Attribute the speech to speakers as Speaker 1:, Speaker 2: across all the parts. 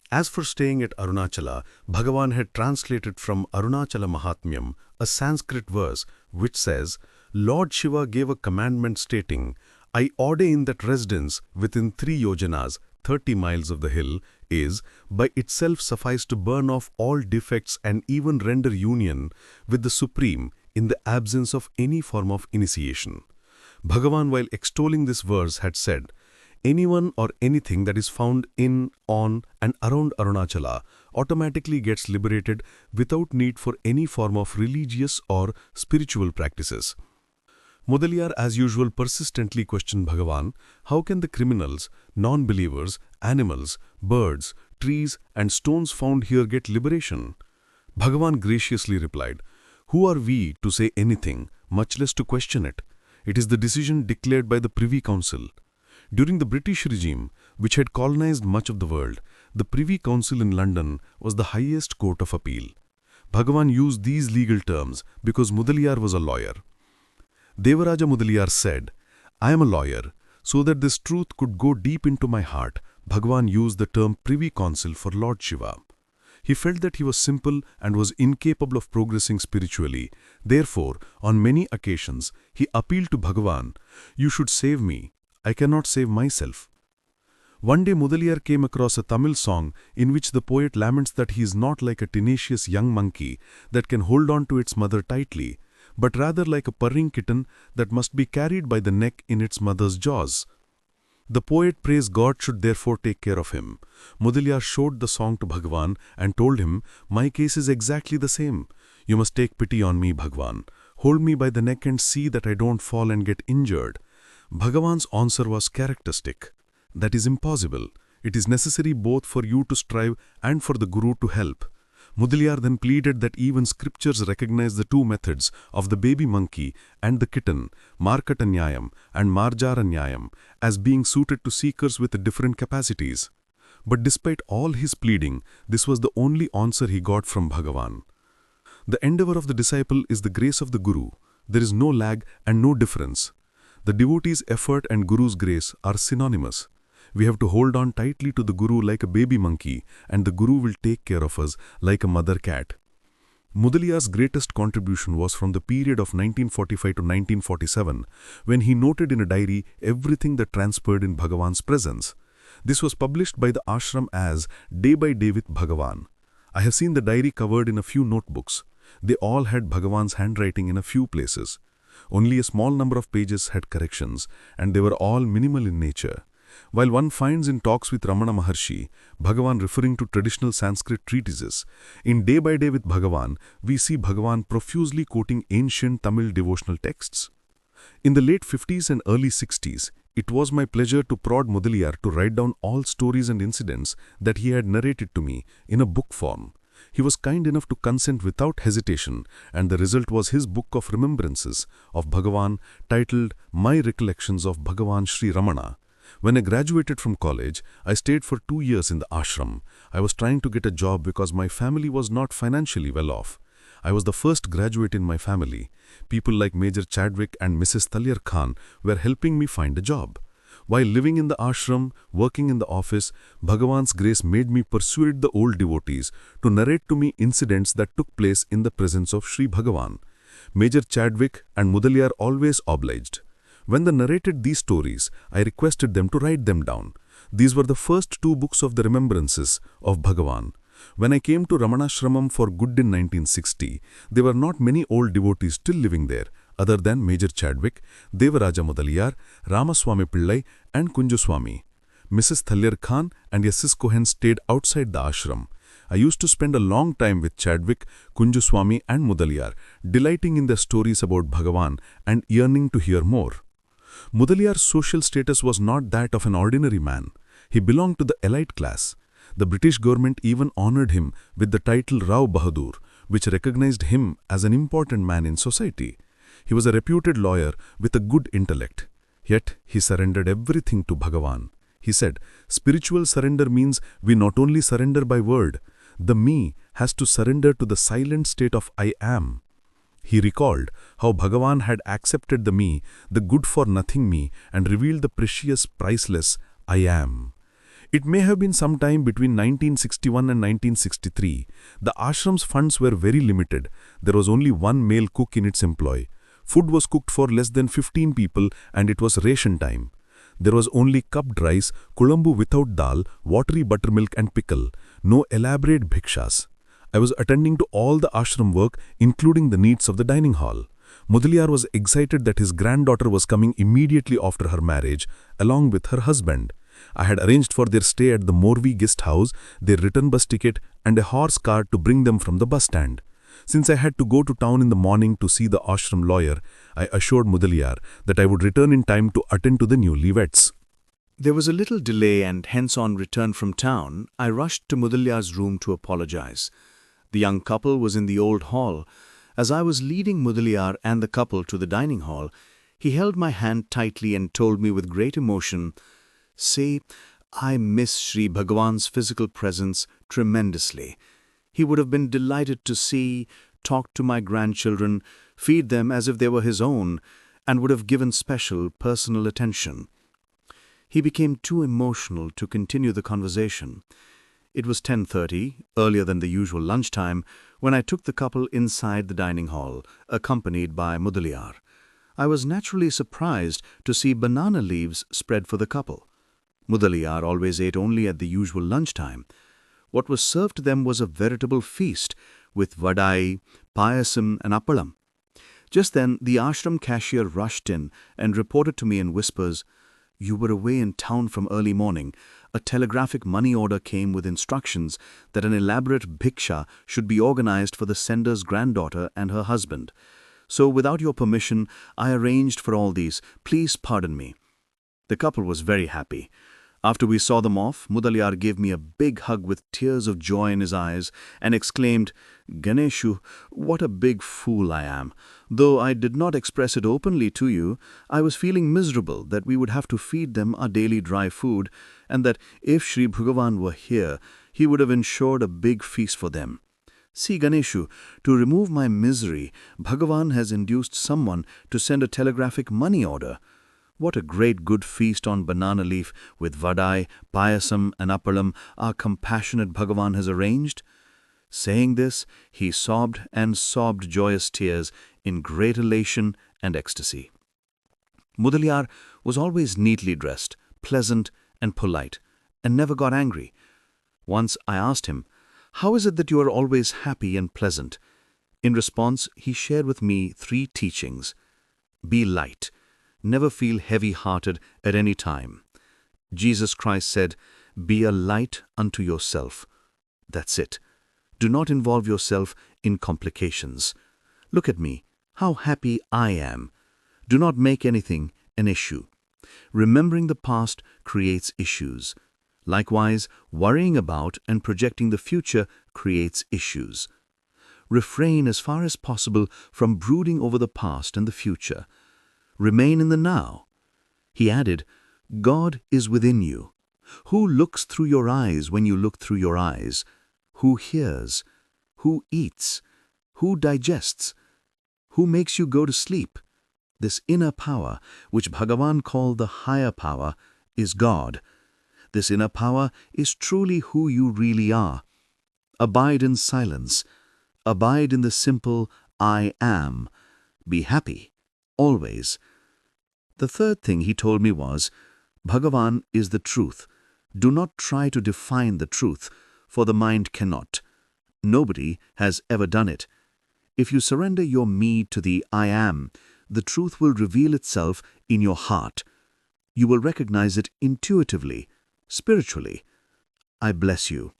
Speaker 1: As for staying at Arunachala, Bhagavan had translated from Arunachala Mahatmyam, a Sanskrit verse which says, Lord Shiva gave a commandment stating, I ordain that residence within 3 yojanas, 30 miles of the hill, is, by itself suffice to burn off all defects and even render union with the Supreme in the absence of any form of initiation. Bhagavan, while extolling this verse, had said, anyone or anything that is found in, on and around Arunachala automatically gets liberated without need for any form of religious or spiritual practices. Mudaliar, as usual, persistently questioned Bhagavan, how can the criminals, non-believers, animals, birds, trees and stones found here get liberation? Bhagavan graciously replied, who are we to say anything, much less to question it? It is the decision declared by the Privy Council. During the British regime, which had colonized much of the world, the Privy Council in London was the highest court of appeal. Bhagavan used these legal terms because Mudaliar was a lawyer. Devaraja Mudaliar said, I am a lawyer, so that this truth could go deep into my heart. Bhagavan used the term Privy Council for Lord Shiva. He felt that he was simple and was incapable of progressing spiritually. Therefore, on many occasions, he appealed to Bhagavan, you should save me. I cannot save myself. One day Mudaliar came across a Tamil song in which the poet laments that he is not like a tenacious young monkey that can hold on to its mother tightly, but rather like a purring kitten that must be carried by the neck in its mother's jaws. The poet prays God should therefore take care of him. Mudaliar showed the song to Bhagavan and told him, my case is exactly the same. You must take pity on me, Bhagavan. Hold me by the neck and see that I don't fall and get injured. Bhagavan's answer was characteristic. That is impossible. It is necessary both for you to strive and for the Guru to help. Mudaliar then pleaded that even scriptures recognize the two methods of the baby monkey and the kitten, Markatanyayam and Marjaranyayam, as being suited to seekers with different capacities. But despite all his pleading, this was the only answer he got from Bhagavan. The endeavor of the disciple is the grace of the Guru. There is no lag and no difference. The devotee's effort and Guru's grace are synonymous. We have to hold on tightly to the Guru like a baby monkey, and the Guru will take care of us like a mother cat. Mudaliar's greatest contribution was from the period of 1945 to 1947, when he noted in a diary everything that transpired in Bhagavan's presence. This was published by the ashram as Day by Day with Bhagavan. I have seen the diary covered in a few notebooks. They all had Bhagavan's handwriting in a few places. Only a small number of pages had corrections, and they were all minimal in nature. While one finds in talks with Ramana Maharshi, Bhagavan referring to traditional Sanskrit treatises, in Day by Day with Bhagavan, we see Bhagavan profusely quoting ancient Tamil devotional texts. In the late 50s and early 60s, it was my pleasure to prod Mudaliar to write down all stories and incidents that he had narrated to me in a book form. He was kind enough to consent without hesitation, and the result was his book of remembrances of Bhagavan titled My Recollections of Bhagavan Sri Ramana. When I graduated from college, I stayed for 2 years in the ashram. I was trying to get a job because my family was not financially well off. I was the first graduate in my family. People like Major Chadwick and Mrs. Talyar Khan were helping me find a job. While living in the ashram, working in the office, Bhagavan's grace made me persuade the old devotees to narrate to me incidents that took place in the presence of Sri Bhagavan. Major Chadwick and Mudaliar always obliged. When they narrated these stories, I requested them to write them down. These were the first 2 books of the remembrances of Bhagavan. When I came to Ramanashramam for good in 1960, there were not many old devotees still living there, other than Major Chadwick, Devaraja Mudaliar, Ramaswamy Pillai and Kunjuswamy. Mrs. Talyar Khan and Yassis Cohen stayed outside the ashram. I used to spend a long time with Chadwick, Kunjuswamy and Mudaliar, delighting in their stories about Bhagavan and yearning to hear more. Mudaliar's social status was not that of an ordinary man. He belonged to the elite class. The British government even honored him with the title Rao Bahadur, which recognized him as an important man in society. He was a reputed lawyer with a good intellect. Yet he surrendered everything to Bhagavan. He said, spiritual surrender means we not only surrender by word, the me has to surrender to the silent state of I am. He recalled how Bhagavan had accepted the me, the good-for-nothing me, and revealed the precious, priceless I am.
Speaker 2: It may have been sometime between 1961 and 1963. The ashram's funds were very limited. There was only one male cook in its employ. Food was cooked for less than 15 people and it was ration time. There was only cupped rice, kulambu without dal, watery buttermilk and pickle. No elaborate bhikshas. I was attending to all the ashram work, including the needs of the dining hall. Mudaliar was excited that his granddaughter was coming immediately after her marriage, along with her husband. I had arranged for their stay at the Morvi guest house, their return bus ticket and a horse cart to bring them from the bus stand. Since I had to go to town in the morning to see the ashram lawyer, I assured Mudaliar that I would return in time to attend to the newlyweds.
Speaker 3: There was a little delay and hence on return from town, I rushed to Mudaliar's room to apologize. The young couple was in the old hall. As I was leading Mudaliar and the couple to the dining hall, he held my hand tightly and told me with great emotion, "Say, I miss Sri Bhagavan's physical presence tremendously. He would have been delighted to see, talk to my grandchildren, feed them as if they were his own, and would have given special personal attention." He became too emotional to continue the conversation. It was 10:30, earlier than the usual lunchtime, when I took the couple inside the dining hall, accompanied by Mudaliar. I was naturally surprised to see banana leaves spread for the couple. Mudaliar always ate only at the usual lunchtime. What was served to them was a veritable feast, with vadai, payasam and appalam. Just then, the ashram cashier rushed in and reported to me in whispers, "You were away in town from early morning. A telegraphic money order came with instructions that an elaborate bhiksha should be organized for the sender's granddaughter and her husband. So, without your permission, I arranged for all these. Please pardon me." The couple was very happy. After we saw them off, Mudaliar gave me a big hug with tears of joy in his eyes and exclaimed, "Ganeshu, what a big fool I am. Though I did not express it openly to you, I was feeling miserable that we would have to feed them our daily dry food and that if Sri Bhagavan were here, he would have ensured a big feast for them. See, Ganeshu, to remove my misery, Bhagavan has induced someone to send a telegraphic money order. What a great good feast on banana leaf with vadai, payasam and appalam our compassionate Bhagavan has arranged." Saying this, he sobbed and sobbed joyous tears in great elation and ecstasy. Mudaliar was always neatly dressed, pleasant and polite, and never got angry. Once I asked him, "How is it that you are always happy and pleasant?" In response, he shared with me 3 teachings. Be light. Never feel heavy-hearted at any time. Jesus Christ said, "Be a light unto yourself." That's it. Do not involve yourself in complications. Look at me, how happy I am. Do not make anything an issue. Remembering the past creates issues. Likewise, worrying about and projecting the future creates issues. Refrain as far as possible from brooding over the past and the future. Remain in the now. He added, "God is within you. Who looks through your eyes when you look through your eyes? Who hears? Who eats? Who digests? Who makes you go to sleep? This inner power, which Bhagavan called the higher power, is God. This inner power is truly who you really are. Abide in silence. Abide in the simple I am. Be happy, always." The third thing he told me was, "Bhagavan is the truth. Do not try to define the truth, for the mind cannot. Nobody has ever done it. If you surrender your me to the I am, the truth will reveal itself in your heart. You will recognize it intuitively, spiritually. I bless you."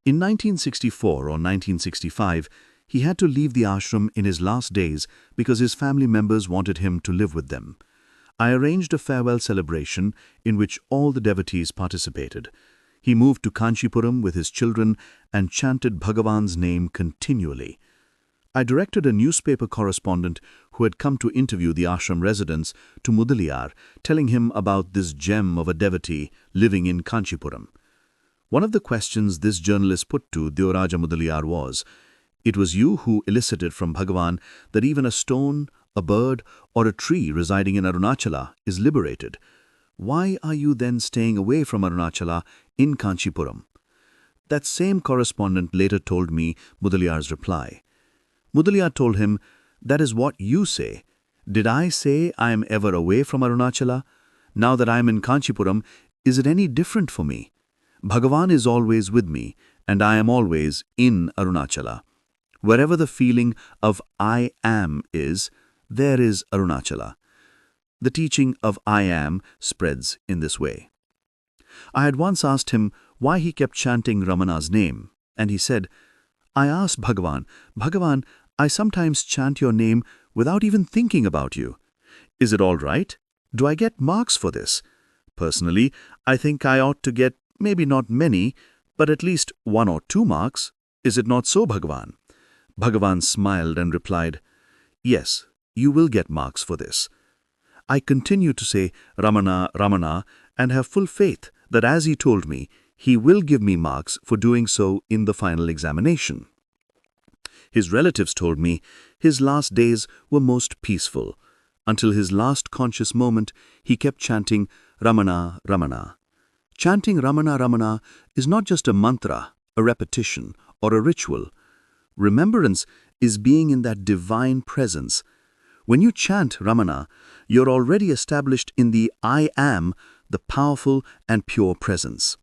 Speaker 3: In 1964 or 1965, he had to leave the ashram in his last days because his family members wanted him to live with them. I arranged a farewell celebration in which all the devotees participated. He moved to Kanchipuram with his children and chanted Bhagavan's name continually. I directed a newspaper correspondent who had come to interview the ashram residents to Mudaliar, telling him about this gem of a devotee living in Kanchipuram. One of the questions this journalist put to Devaraja Mudaliar was, "It was you who elicited from Bhagavan that even a stone, a bird, or a tree residing in Arunachala is liberated. Why are you then staying away from Arunachala in Kanchipuram? That same correspondent later told me Mudaliar's reply. Mudaliar told him, that is what you say. Did I say I am ever away from Arunachala? Now that I am in Kanchipuram, is it any different for me? Bhagavan is always with me, and I am always in Arunachala. Wherever the feeling of I am is, there is Arunachala. The teaching of I am spreads in this way. I had once asked him why he kept chanting Ramana's name, and he said, I asked Bhagavan, Bhagavan, I sometimes chant your name without even thinking about you. Is it all right? Do I get marks for this? Personally, I think I ought to get maybe not many, but at least 1 or 2 marks. Is it not so, Bhagavan? Bhagavan smiled and replied, yes, you will get marks for this. I continue to say Ramana, Ramana, and have full faith that as he told me, he will give me marks for doing so in the final examination. His relatives told me his last days were most peaceful. Until his last conscious moment, he kept chanting Ramana, Ramana. Chanting Ramana, Ramana is not just a mantra, a repetition, or a ritual. Remembrance is being in that divine presence. When you chant Ramana, you're already established in the I am, the powerful and pure presence.